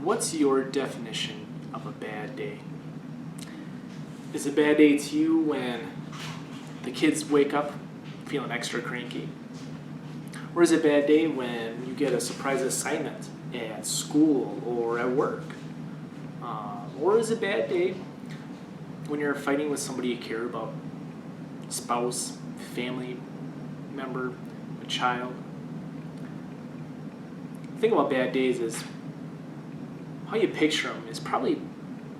What's your definition of a bad day? Is a bad day to you when the kids wake up feeling extra cranky? Or is it a bad day when you get a surprise assignment at school or at work? Or is it a bad day when you're fighting with somebody you care about? Spouse, family member, a child? The thing about bad days is how you picture them is probably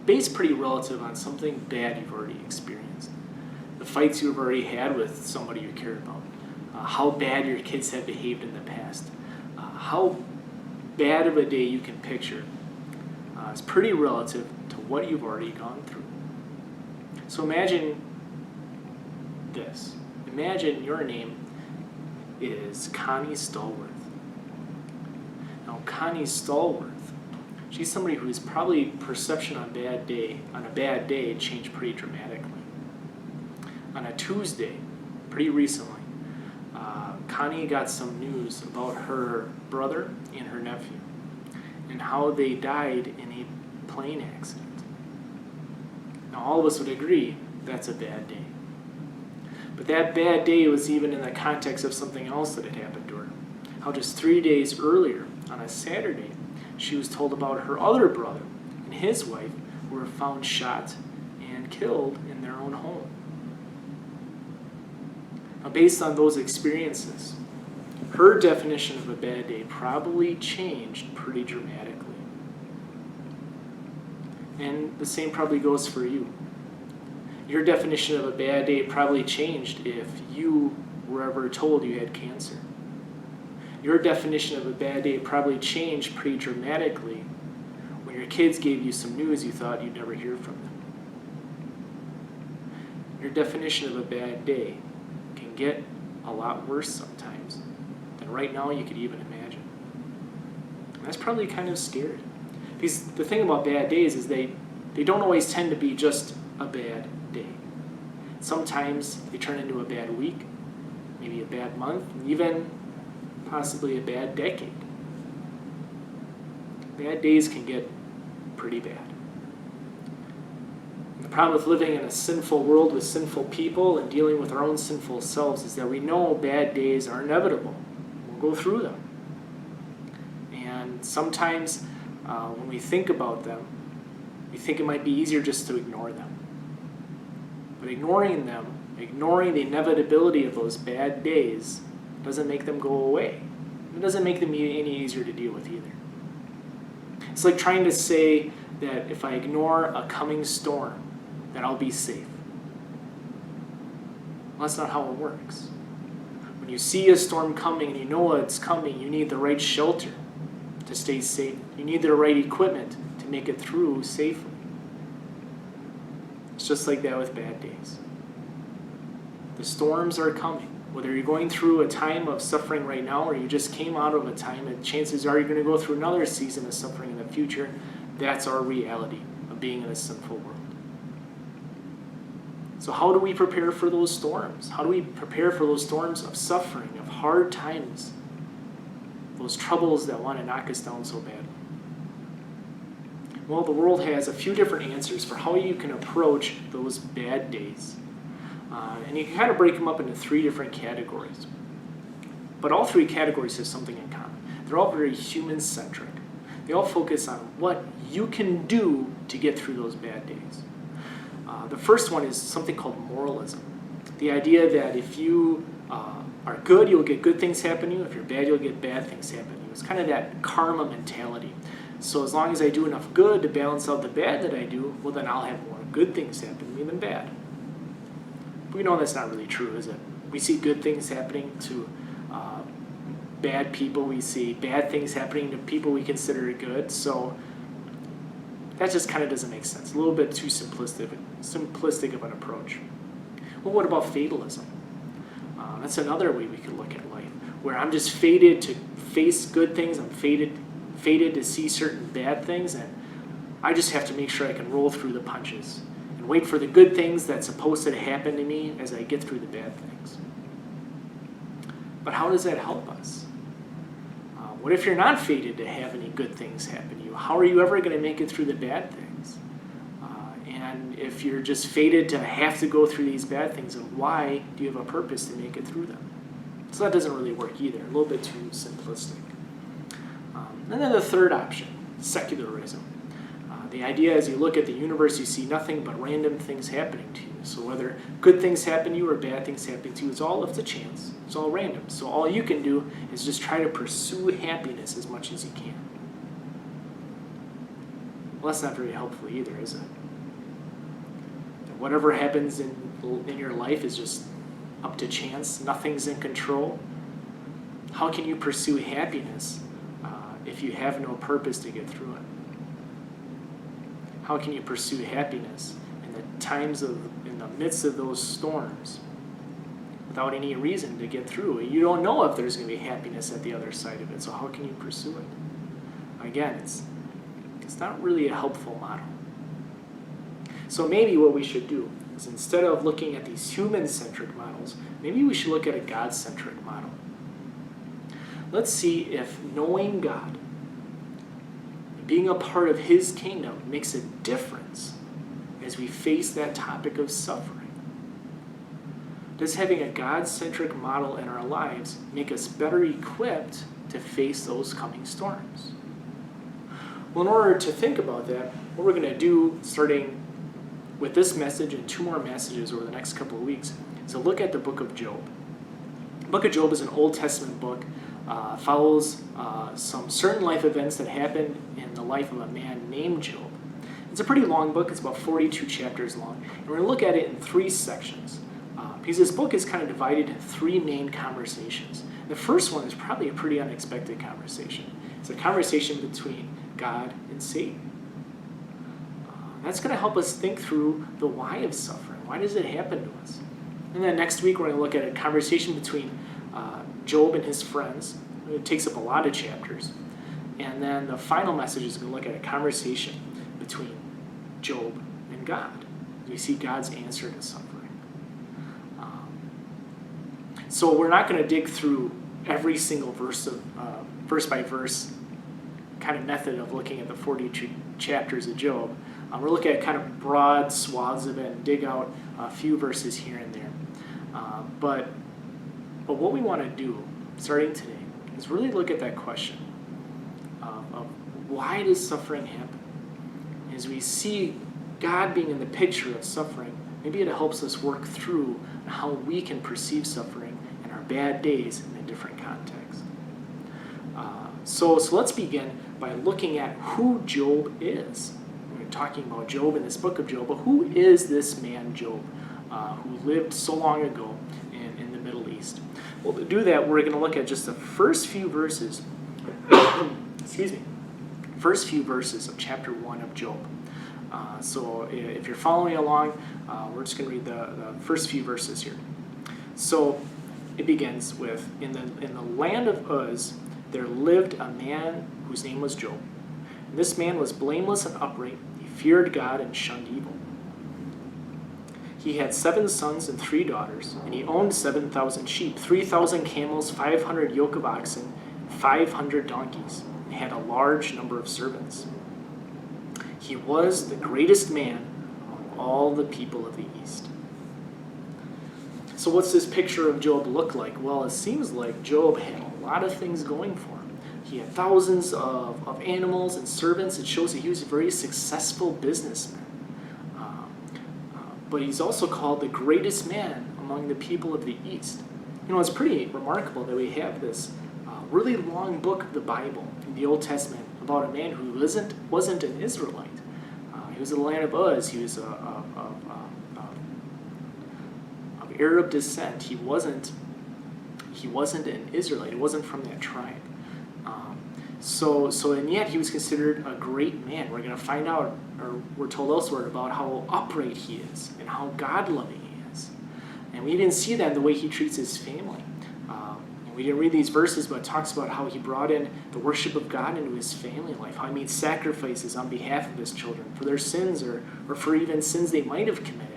based pretty relative on something bad you've already experienced. The fights you've already had with somebody you care about. How bad your kids have behaved in the past. How bad of a day you can picture is pretty relative to what you've already gone through. So imagine this. Imagine your name is Connie Stallworth. Now Connie Stallworth, she's somebody whose probably perception on a bad day changed pretty dramatically. On a Tuesday, pretty recently, Connie got some news about her brother and her nephew and how they died in a plane accident. Now all of us would agree that's a bad day. But that bad day was even in the context of something else that had happened to her. How just 3 days earlier, on a Saturday, she was told about her other brother and his wife who were found shot and killed in their own home. Now, based on those experiences, her definition of a bad day probably changed pretty dramatically. And the same probably goes for you. Your definition of a bad day probably changed if you were ever told you had cancer. Your definition of a bad day probably changed pretty dramatically when your kids gave you some news you thought you'd never hear from them. Your definition of a bad day can get a lot worse sometimes than right now you could even imagine. And that's probably kind of scary. Because the thing about bad days is they don't always tend to be just a bad day. Sometimes they turn into a bad week, maybe a bad month, even possibly a bad decade. Bad days can get pretty bad. And the problem with living in a sinful world with sinful people and dealing with our own sinful selves is that we know bad days are inevitable. We'll go through them. And sometimes when we think about them, we think it might be easier just to ignore them. But ignoring them, ignoring the inevitability of those bad days, doesn't make them go away. It doesn't make them any easier to deal with either. It's like trying to say that if I ignore a coming storm, that I'll be safe. Well, that's not how it works. When you see a storm coming and you know it's coming, you need the right shelter to stay safe. You need the right equipment to make it through safely. It's just like that with bad days. The storms are coming. Whether you're going through a time of suffering right now or you just came out of a time, and chances are you're going to go through another season of suffering in the future, that's our reality of being in a sinful world. So how do we prepare for those storms? How do we prepare for those storms of suffering, of hard times, those troubles that want to knock us down so badly? Well, the world has a few different answers for how you can approach those bad days. And you can kind of break them up into 3 different categories. But all 3 categories have something in common. They're all very human-centric. They all focus on what you can do to get through those bad days. The first one is something called moralism. The idea that if you are good, you'll get good things happen to you. If you're bad, you'll get bad things happen to you. It's kind of that karma mentality. So as long as I do enough good to balance out the bad that I do, well then I'll have more good things happen to me than bad. But we know that's not really true, is it? We see good things happening to bad people. We see bad things happening to people we consider good. So that just kind of doesn't make sense. A little bit too simplistic of an approach. Well, what about fatalism? That's another way we could look at life, where I'm just fated to face good things. I'm fated to see certain bad things, and I just have to make sure I can roll through the punches and wait for the good things that's supposed to happen to me as I get through the bad things. But how does that help us? What if you're not fated to have any good things happen to you? How are you ever going to make it through the bad things? And if you're just fated to have to go through these bad things, then why do you have a purpose to make it through them? So that doesn't really work either, a little bit too simplistic. And then the third option, secularism. The idea is you look at the universe, you see nothing but random things happening to you. So whether good things happen to you or bad things happen to you, it's all up to chance. It's all random. So all you can do is just try to pursue happiness as much as you can. Well, that's not very helpful either, is it? Whatever happens in your life is just up to chance. Nothing's in control. How can you pursue happiness if you have no purpose to get through it? How can you pursue happiness in the midst of those storms without any reason to get through? You don't know if there's going to be happiness at the other side of it, so how can you pursue it? Again, it's not really a helpful model. So maybe what we should do is, instead of looking at these human-centric models, maybe we should look at a God-centric model. Let's see if knowing God, being a part of His kingdom, makes a difference as we face that topic of suffering. Does having a God-centric model in our lives make us better equipped to face those coming storms? Well, in order to think about that, what we're going to do, starting with this message and 2 more messages over the next couple of weeks, is to look at the book of Job. The book of Job is an Old Testament book. Follows some certain life events that happened in the life of a man named Job. It's a pretty long book. It's about 42 chapters long. And we're going to look at it in 3 sections. Because this book is kind of divided into 3 main conversations. The first one is probably a pretty unexpected conversation. It's a conversation between God and Satan. That's going to help us think through the why of suffering. Why does it happen to us? And then next week we're going to look at a conversation between Job and his friends. It takes up a lot of chapters. And then the final message is going to look at a conversation between Job and God. We see God's answer to suffering. So we're not going to dig through every single verse by verse kind of method of looking at the 42 chapters of Job. We're looking at kind of broad swaths of it and dig out a few verses here and there. But what we want to do, starting today, is really look at that question of why does suffering happen? As we see God being in the picture of suffering, maybe it helps us work through how we can perceive suffering in our bad days in a different context. So let's begin by looking at who Job is. We're talking about Job in this book of Job, but who is this man Job who lived so long ago in the Middle East? Well, to do that, we're going to look at just the first few verses, first few verses of chapter 1 of Job. So if you're following along, we're just going to read the first few verses here. So it begins with, in the land of Uz, there lived a man whose name was Job. And this man was blameless and upright. He feared God and shunned evil. He had 7 sons and 3 daughters, and he owned 7,000 sheep, 3,000 camels, 500 yoke of oxen, and 500 donkeys, and had a large number of servants. He was the greatest man among all the people of the East. So what's this picture of Job look like? Well, it seems like Job had a lot of things going for him. He had thousands of animals and servants. It shows that he was a very successful businessman. But he's also called the greatest man among the people of the East. You know, it's pretty remarkable that we have this really long book of the Bible in the Old Testament about a man who wasn't an Israelite. He was in the land of Uz. He was of Arab descent. He wasn't an Israelite. He wasn't from that tribe. And yet he was considered a great man. We're going to find out, or we're told elsewhere, about how upright he is and how God-loving he is. And we even see that in the way he treats his family. We didn't read these verses, but it talks about how he brought in the worship of God into his family life, how he made sacrifices on behalf of his children for their sins or for even sins they might have committed.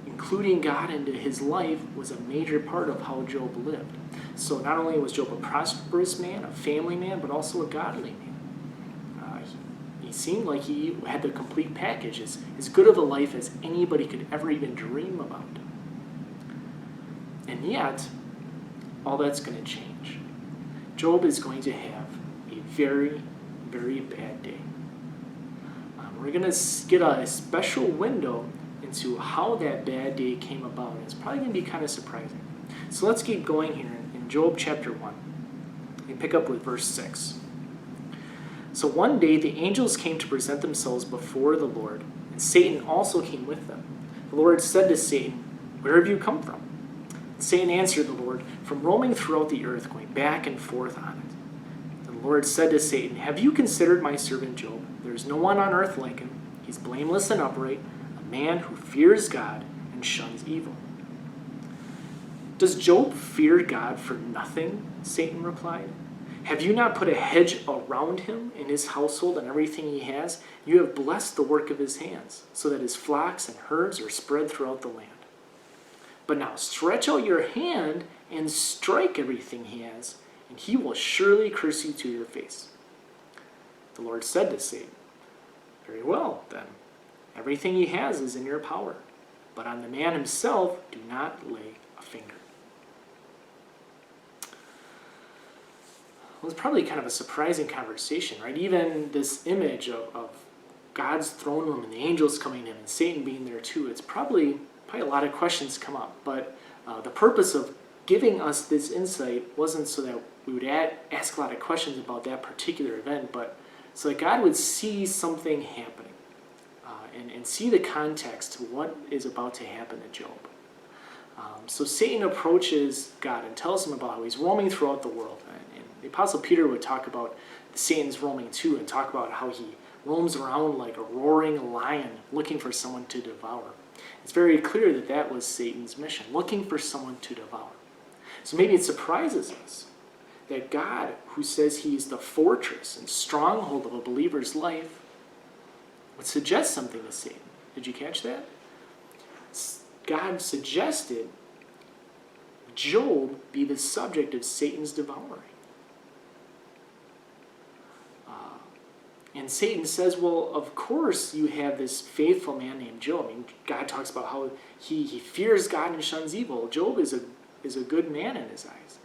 Including God into his life was a major part of how Job lived. So not only was Job a prosperous man, a family man, but also a godly man. He seemed like he had the complete package, as good of a life as anybody could ever even dream about. And yet, all that's going to change. Job is going to have a very, very bad day. We're going to get a special window into how that bad day came about. It's probably going to be kind of surprising. So let's keep going here in Job chapter 1. We pick up with verse 6. So one day the angels came to present themselves before the Lord, and Satan also came with them. The Lord said to Satan, "Where have you come from?" Satan answered the Lord, "From roaming throughout the earth, going back and forth on it." The Lord said to Satan, "Have you considered my servant Job? There is no one on earth like him. He's blameless and upright, a man who fears God and shuns evil." "Does Job fear God for nothing?" Satan replied. "Have you not put a hedge around him and his household and everything he has? You have blessed the work of his hands, so that his flocks and herds are spread throughout the land. But now stretch out your hand and strike everything he has, and he will surely curse you to your face." The Lord said to Satan, "Very well, then. Everything he has is in your power, but on the man himself do not lay a finger." Well, it's probably kind of a surprising conversation, right? Even this image of God's throne room and the angels coming in and Satan being there too, it's probably a lot of questions come up. But the purpose of giving us this insight wasn't so that we would ask a lot of questions about that particular event, but so that God would see something happening and see the context to what is about to happen to Job. So Satan approaches God and tells him about how he's roaming throughout the world. And the Apostle Peter would talk about Satan's roaming too, and talk about how he roams around like a roaring lion looking for someone to devour. It's very clear that that was Satan's mission, looking for someone to devour. So maybe it surprises us that God, who says he's the fortress and stronghold of a believer's life, would suggest something to Satan. Did you catch that? God suggested Job be the subject of Satan's devouring. And Satan says, well, of course you have this faithful man named Job. I mean, God talks about how he fears God and shuns evil. Job is a good man in his eyes.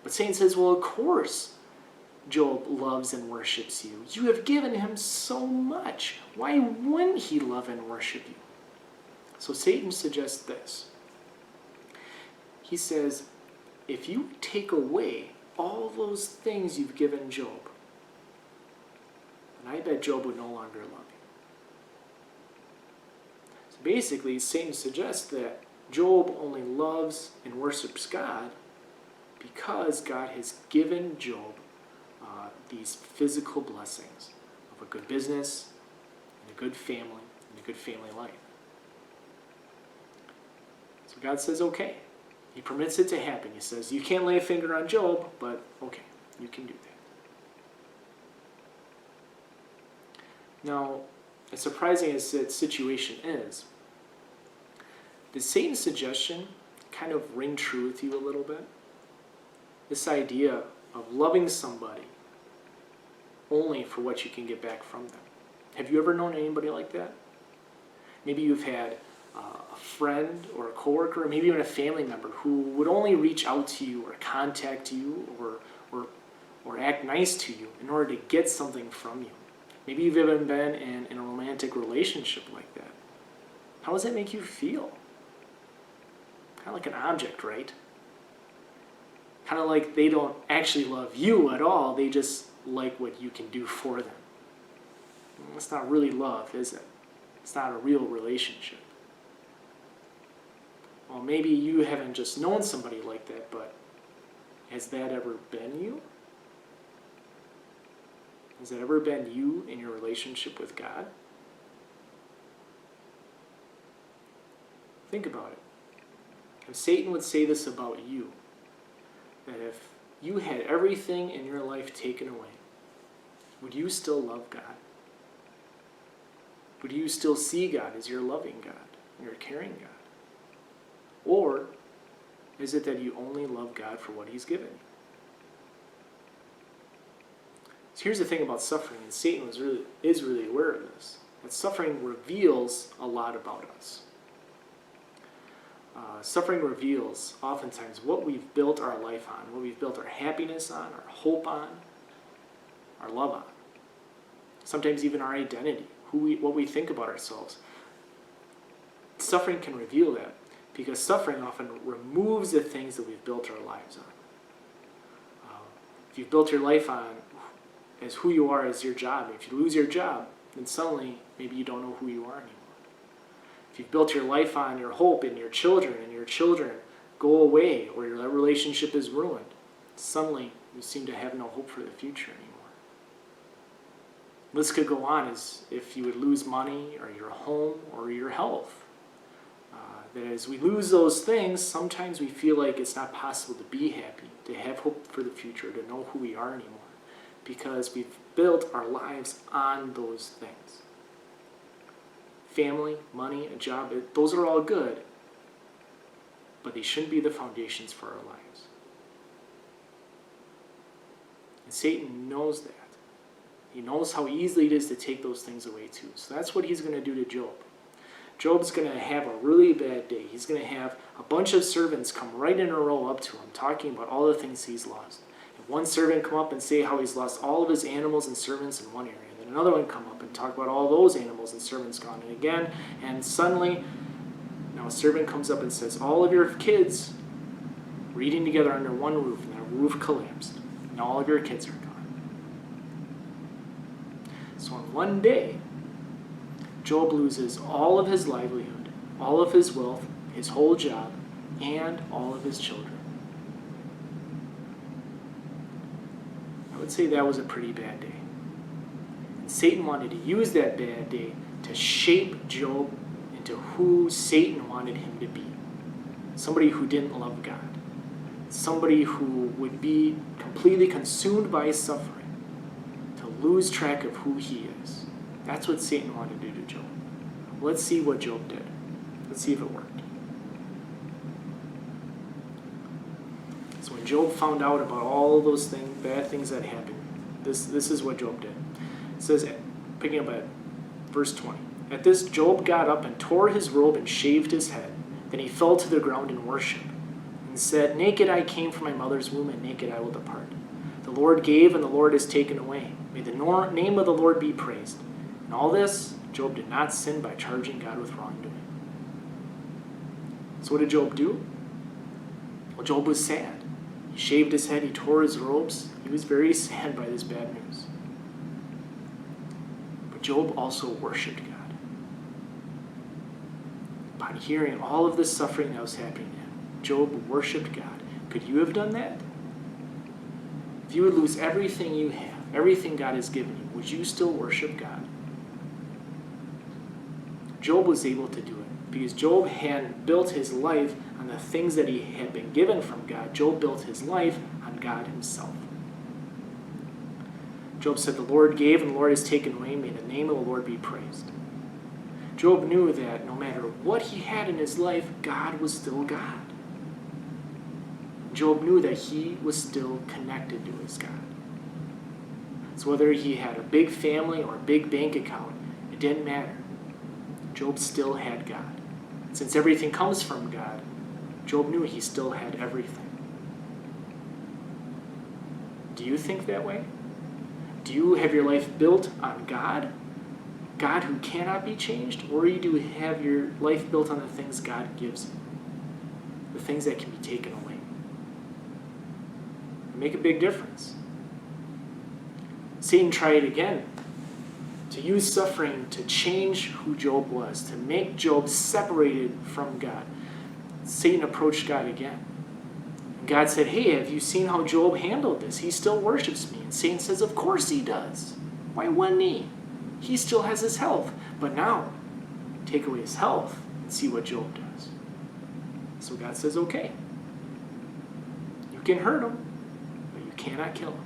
But Satan says, well, of course Job loves and worships you. You have given him so much. Why wouldn't he love and worship you? So Satan suggests this. He says, if you take away all those things you've given Job, and I bet Job would no longer love you. So basically, Satan suggests that Job only loves and worships God because God has given Job these physical blessings of a good business, and a good family, and a good family life. So God says, okay. He permits it to happen. He says, you can't lay a finger on Job, but okay, you can do that. Now, as surprising as that situation is, does Satan's suggestion kind of ring true with you a little bit? This idea of loving somebody only for what you can get back from them. Have you ever known anybody like that? Maybe you've had a friend or a coworker, or maybe even a family member who would only reach out to you or contact you or act nice to you in order to get something from you. Maybe you've even been in a romantic relationship like that. How does that make you feel? Kind of like an object, right? Kind of like they don't actually love you at all, they just like what you can do for them. That's not really love, is it? It's not a real relationship. Well, maybe you haven't just known somebody like that, but has that ever been you? Has that ever been you in your relationship with God? Think about it. If Satan would say this about you, that if you had everything in your life taken away, would you still love God? Would you still see God as your loving God, your caring God? Or Is it that you only love God for what he's given you? So here's the thing about suffering, and Satan is really aware of this, that suffering reveals a lot about us. Suffering reveals oftentimes what we've built our life on, what we've built our happiness on, our hope on, our love on. Sometimes even our identity, what we think about ourselves. Suffering can reveal that because suffering often removes the things that we've built our lives on. If you've built your life on as who you are as your job, if you lose your job, then suddenly maybe you don't know who you are anymore. If you've built your life on your hope in your children, and your children go away, or your relationship is ruined, suddenly you seem to have no hope for the future anymore. This could go on as if you would lose money, or your home, or your health. That as we lose those things, sometimes we feel like it's not possible to be happy, to have hope for the future, to know who we are anymore, because we've built our lives on those things. Family, money, a job, those are all good, but they shouldn't be the foundations for our lives. And Satan knows that. He knows how easily it is to take those things away too. So that's what he's going to do to Job. Job's going to have a really bad day. He's going to have a bunch of servants come right in a row up to him, talking about all the things he's lost. And one servant come up and say how he's lost all of his animals and servants in one area. And then another one come up and talk about all those animals and servants gone. And again, and suddenly, now a servant comes up and says, all of your kids were eating together under one roof, and the roof collapsed. And all of your kids are gone. So in one day, Job loses all of his livelihood, all of his wealth, his whole job, and all of his children. I would say that was a pretty bad day. And Satan wanted to use that bad day to shape Job into who Satan wanted him to be. Somebody who didn't love God. Somebody who would be completely consumed by suffering, to lose track of who he is. That's what Satan wanted to do to Job. Let's see what Job did. Let's see if it worked. So when Job found out about all those bad things that happened, this is what Job did. It says, picking up at verse 20, at this Job got up and tore his robe and shaved his head. Then he fell to the ground in worship and said, naked I came from my mother's womb, and naked I will depart. The Lord gave, and the Lord has taken away. May the name of the Lord be praised. In all this, Job did not sin by charging God with wrongdoing. So what did Job do? Well, Job was sad. He shaved his head, he tore his robes. He was very sad by this bad news. But Job also worshipped God. Upon hearing all of this suffering that was happening to him, Job worshipped God. Could you have done that? If you would lose everything you have, everything God has given you, would you still worship God? Job was able to do it because Job had built his life on the things that he had been given from God. Job built his life on God himself. Job said, the Lord gave and the Lord has taken away. May the name of the Lord be praised. Job knew that no matter what he had in his life, God was still God. Job knew that he was still connected to his God. So whether he had a big family or a big bank account, it didn't matter. Job still had God. Since everything comes from God, Job knew he still had everything. Do you think that way? Do you have your life built on God? God who cannot be changed? Or do you have your life built on the things God gives you? The things that can be taken away? They make a big difference. Satan tried again to use suffering to change who Job was, to make Job separated from God. Satan approached God again. And God said, hey, have you seen how Job handled this? He still worships me. And Satan says, of course he does. Why wouldn't he? He still has his health. But now, take away his health and see what Job does. So God says, okay. You can hurt him, but you cannot kill him.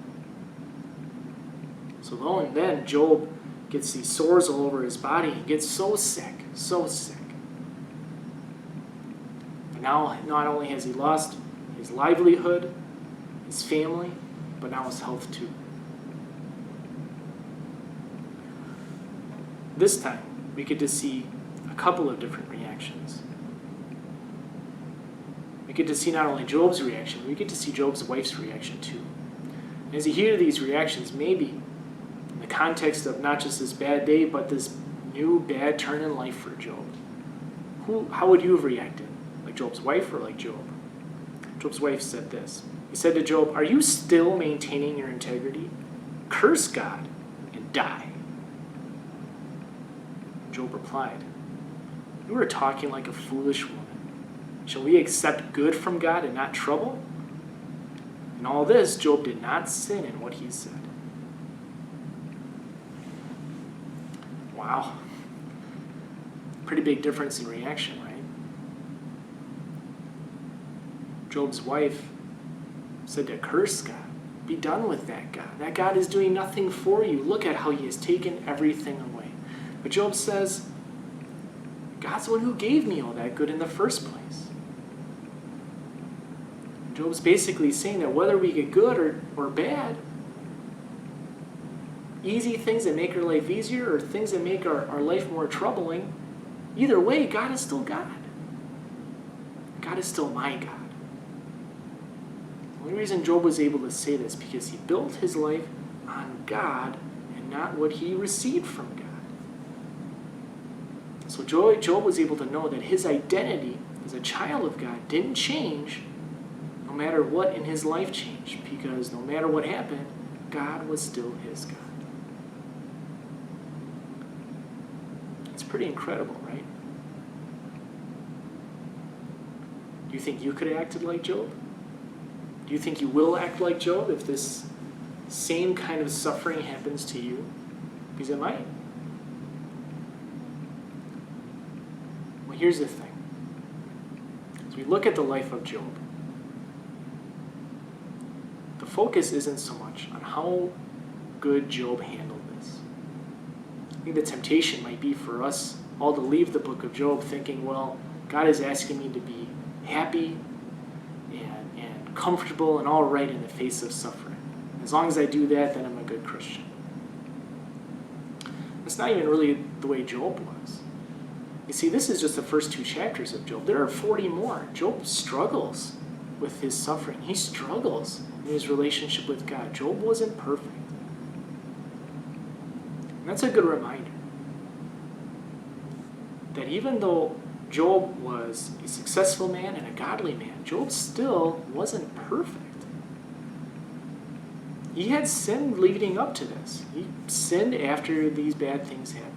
So then Job gets these sores all over his body. He gets so sick, so sick. And now not only has he lost his livelihood, his family, but now his health too. This time, we get to see a couple of different reactions. We get to see not only Job's reaction, we get to see Job's wife's reaction too. And as you hear these reactions, maybe in the context of not just this bad day, but this new bad turn in life for Job, how would you have reacted? Like Job's wife or like Job? Job's wife said this. He said to Job, "Are you still maintaining your integrity? Curse God and die." Job replied, "You are talking like a foolish woman. Shall we accept good from God and not trouble?" In all this, Job did not sin in what he said. Wow. Pretty big difference in reaction, right? Job's wife said to curse God. Be done with that God. That God is doing nothing for you. Look at how he has taken everything away. But Job says, God's the one who gave me all that good in the first place. Job's basically saying that whether we get good or bad, easy things that make our life easier or things that make our life more troubling, either way, God is still God. God is still my God. The only reason Job was able to say this is because he built his life on God and not what he received from God. So Job was able to know that his identity as a child of God didn't change no matter what in his life changed, because no matter what happened, God was still his God. It's pretty incredible, right? Do you think you could have acted like Job? Do you think you will act like Job if this same kind of suffering happens to you? Because it might. Well, here's the thing. As we look at the life of Job, the focus isn't so much on how good Job handled this. I think the temptation might be for us all to leave the book of Job thinking, well, God is asking me to be happy and comfortable and all right in the face of suffering. As long as I do that, then I'm a good Christian. That's not even really the way Job was. You see, this is just the first 2 chapters of Job. There are 40 more. Job struggles with his suffering. He struggles in his relationship with God. Job wasn't perfect. And that's a good reminder that even though Job was a successful man and a godly man, Job still wasn't perfect. He had sinned leading up to this. He sinned after these bad things happened.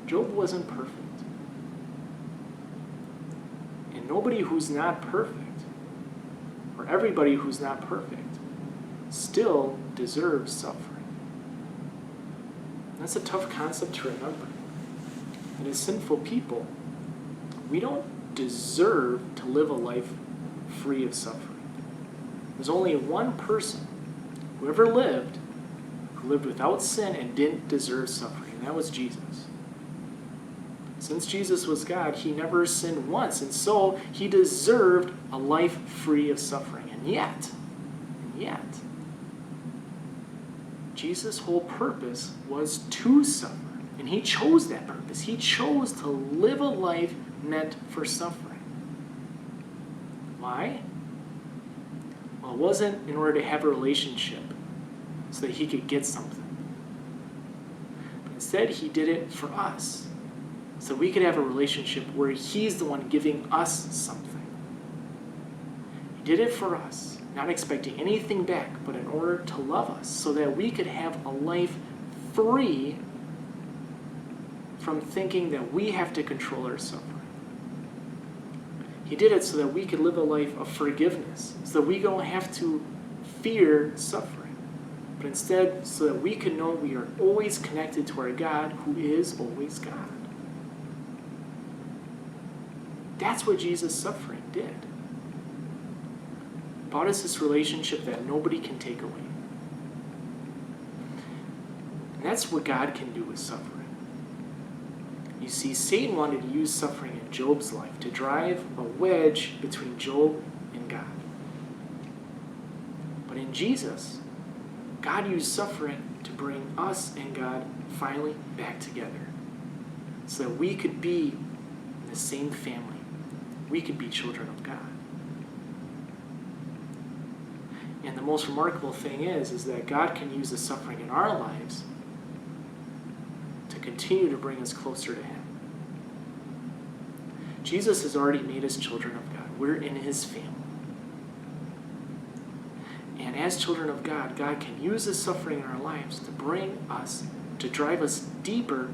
Job wasn't perfect. And nobody who's not perfect, or everybody who's not perfect, still deserves suffering. That's a tough concept to remember. And as sinful people, we don't deserve to live a life free of suffering. There's only one person who ever lived who lived without sin and didn't deserve suffering, and that was Jesus. Since Jesus was God, he never sinned once, and so he deserved a life free of suffering. And yet, Jesus' whole purpose was to suffer. And he chose that purpose. He chose to live a life meant for suffering. Why? Well, it wasn't in order to have a relationship so that he could get something. But instead, he did it for us so we could have a relationship where he's the one giving us something. He did it for us, not expecting anything back, but in order to love us so that we could have a life free from thinking that we have to control our suffering. He did it so that we could live a life of forgiveness, so that we don't have to fear suffering, but instead so that we can know we are always connected to our God who is always God. That's what Jesus' suffering did. It brought us this relationship that nobody can take away. And that's what God can do with suffering. You see, Satan wanted to use suffering in Job's life to drive a wedge between Job and God. But in Jesus, God used suffering to bring us and God finally back together so that we could be in the same family. We could be children of God. And the most remarkable thing is that God can use the suffering in our lives to continue to bring us closer to Him. Jesus has already made us children of God. We're in His family. And as children of God, God can use the suffering in our lives to bring us, to drive us deeper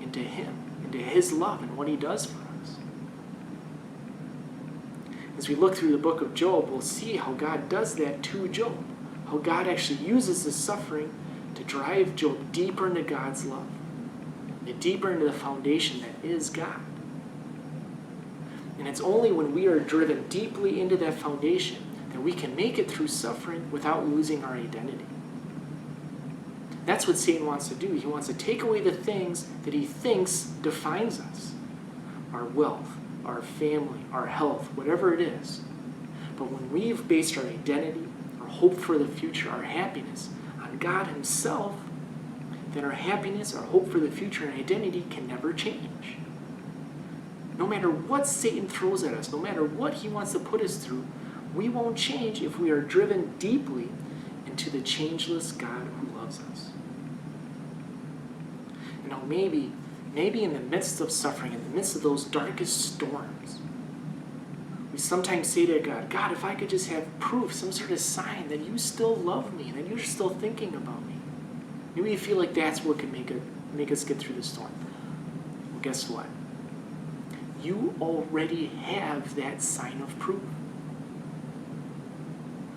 into Him, into His love and what He does for us. As we look through the book of Job, we'll see how God does that to Job. How God actually uses the suffering to drive Job deeper into God's love. And deeper into the foundation that is God. And it's only when we are driven deeply into that foundation that we can make it through suffering without losing our identity. That's what Satan wants to do. He wants to take away the things that he thinks defines us. Our wealth, our family, our health, whatever it is. But when we've based our identity, our hope for the future, our happiness on God Himself, then our happiness, our hope for the future, and identity can never change. No matter what Satan throws at us, no matter what he wants to put us through, we won't change if we are driven deeply into the changeless God who loves us. You know, maybe in the midst of suffering, in the midst of those darkest storms, we sometimes say to God, God, if I could just have proof, some sort of sign that you still love me, that you're still thinking about me. Maybe you feel like that's what can make us get through the storm. Well, guess what? You already have that sign of proof.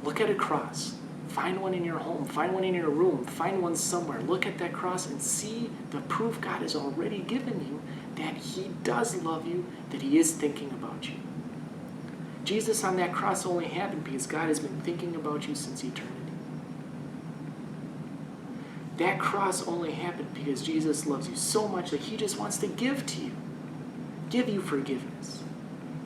Look at a cross. Find one in your home. Find one in your room. Find one somewhere. Look at that cross and see the proof God has already given you that He does love you, that He is thinking about you. Jesus on that cross only happened because God has been thinking about you since eternity. That cross only happened because Jesus loves you so much that He just wants to give to you. Give you forgiveness.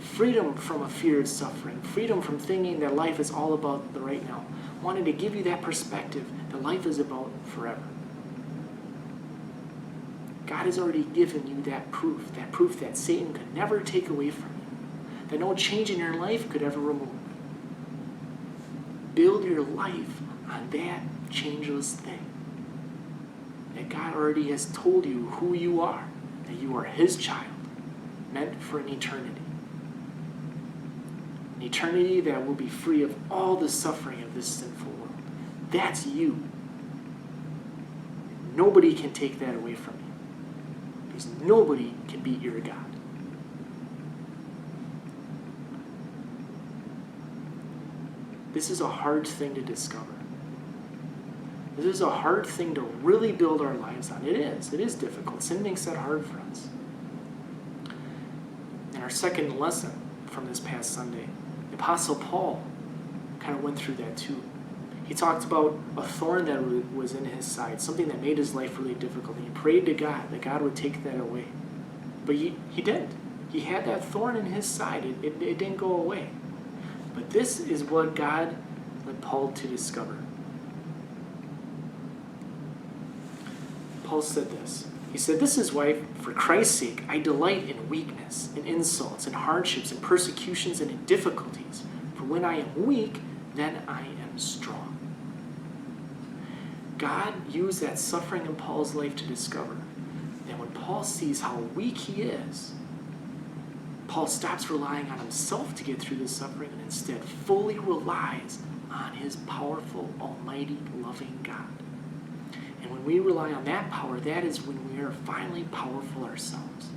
Freedom from a fear of suffering. Freedom from thinking that life is all about the right now. Wanted to give you that perspective that life is about forever. God has already given you that proof that Satan could never take away from you, that no change in your life could ever remove. Build your life on that changeless thing. That God already has told you who you are, that you are His child, meant for an eternity. An eternity that will be free of all the suffering of this sinful world. That's you. Nobody can take that away from you. Because nobody can beat your God. This is a hard thing to discover. This is a hard thing to really build our lives on. It is. It is difficult. Sin makes that hard for us. In our second lesson from this past Sunday, the Apostle Paul kind of went through that too. He talked about a thorn that was in his side, something that made his life really difficult. And he prayed to God that God would take that away. But he didn't. He had that thorn in his side. It didn't go away. But this is what God led Paul to discover. Paul said this. He said, "This is why, for Christ's sake, I delight in weakness, in insults, in hardships, in persecutions, and in difficulties. For when I am weak, then I am strong." God used that suffering in Paul's life to discover that when Paul sees how weak he is, Paul stops relying on himself to get through the suffering and instead fully relies on his powerful, almighty, loving God. And when we rely on that power, that is when we are finally powerful ourselves.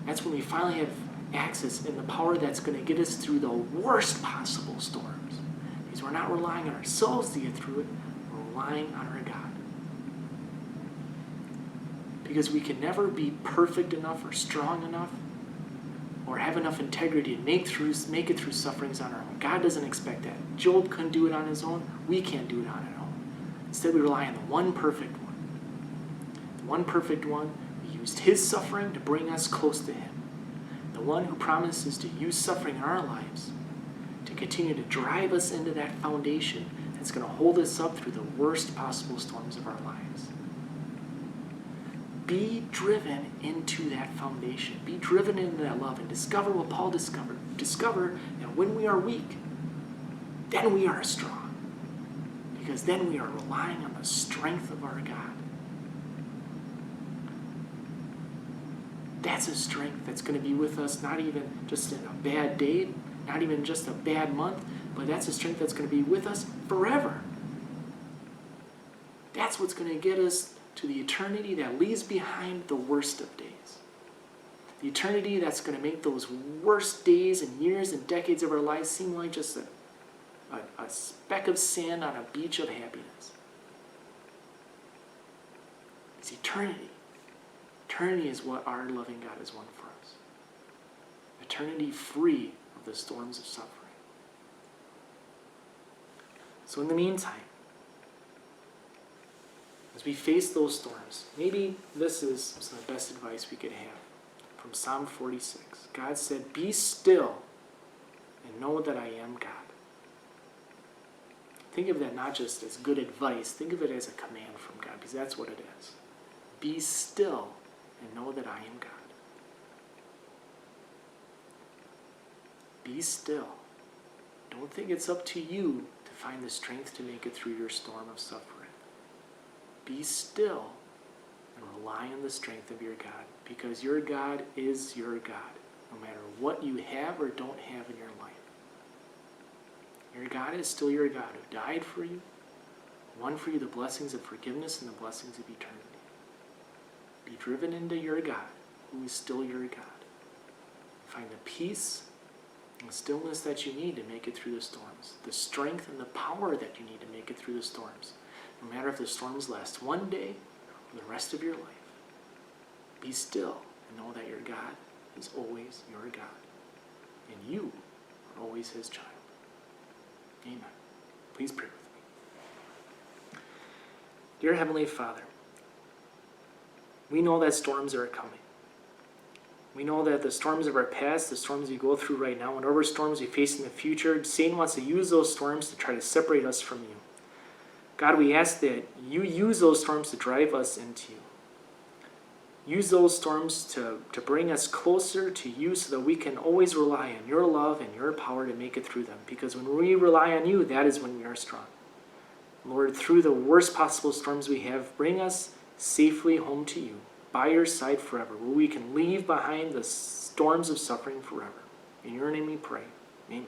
That's when we finally have access in the power that's going to get us through the worst possible storms. Because we're not relying on ourselves to get through it, we're relying on our God. Because we can never be perfect enough or strong enough or have enough integrity to make it through sufferings on our own. God doesn't expect that. Job couldn't do it on his own. We can't do it on our own. Instead, we rely on the one perfect one. The one perfect one, we used his suffering to bring us close to him. The one who promises to use suffering in our lives to continue to drive us into that foundation that's going to hold us up through the worst possible storms of our lives. Be driven into that foundation. Be driven into that love and discover what Paul discovered. Discover that when we are weak, then we are strong. Because then we are relying on the strength of our God. That's a strength that's going to be with us not even just in a bad day, not even just a bad month, but that's a strength that's going to be with us forever. That's what's going to get us to the eternity that leaves behind the worst of days. The eternity that's going to make those worst days and years and decades of our lives seem like just a speck of sand on a beach of happiness. It's eternity. Eternity is what our loving God has won for us. Eternity free of the storms of suffering. So in the meantime, as we face those storms, maybe this is some of the best advice we could have from Psalm 46. God said, "Be still and know that I am God." Think of that not just as good advice, think of it as a command from God, because that's what it is. Be still and know that I am God. Be still. Don't think it's up to you to find the strength to make it through your storm of suffering. Be still and rely on the strength of your God, because your God is your God, no matter what you have or don't have in your life. Your God is still your God who died for you, won for you the blessings of forgiveness and the blessings of eternity. Be driven into your God, who is still your God. Find the peace and stillness that you need to make it through the storms, the strength and the power that you need to make it through the storms, no matter if the storms last one day or the rest of your life. Be still and know that your God is always your God, and you are always his child. Amen. Please pray with me. Dear Heavenly Father, we know that storms are coming. We know that the storms of our past, the storms we go through right now, whatever storms we face in the future, Satan wants to use those storms to try to separate us from you. God, we ask that you use those storms to drive us into you. Use those storms to bring us closer to you so that we can always rely on your love and your power to make it through them. Because when we rely on you, that is when we are strong. Lord, through the worst possible storms we have, bring us safely home to you, by your side forever, where we can leave behind the storms of suffering forever. In your name we pray. Amen.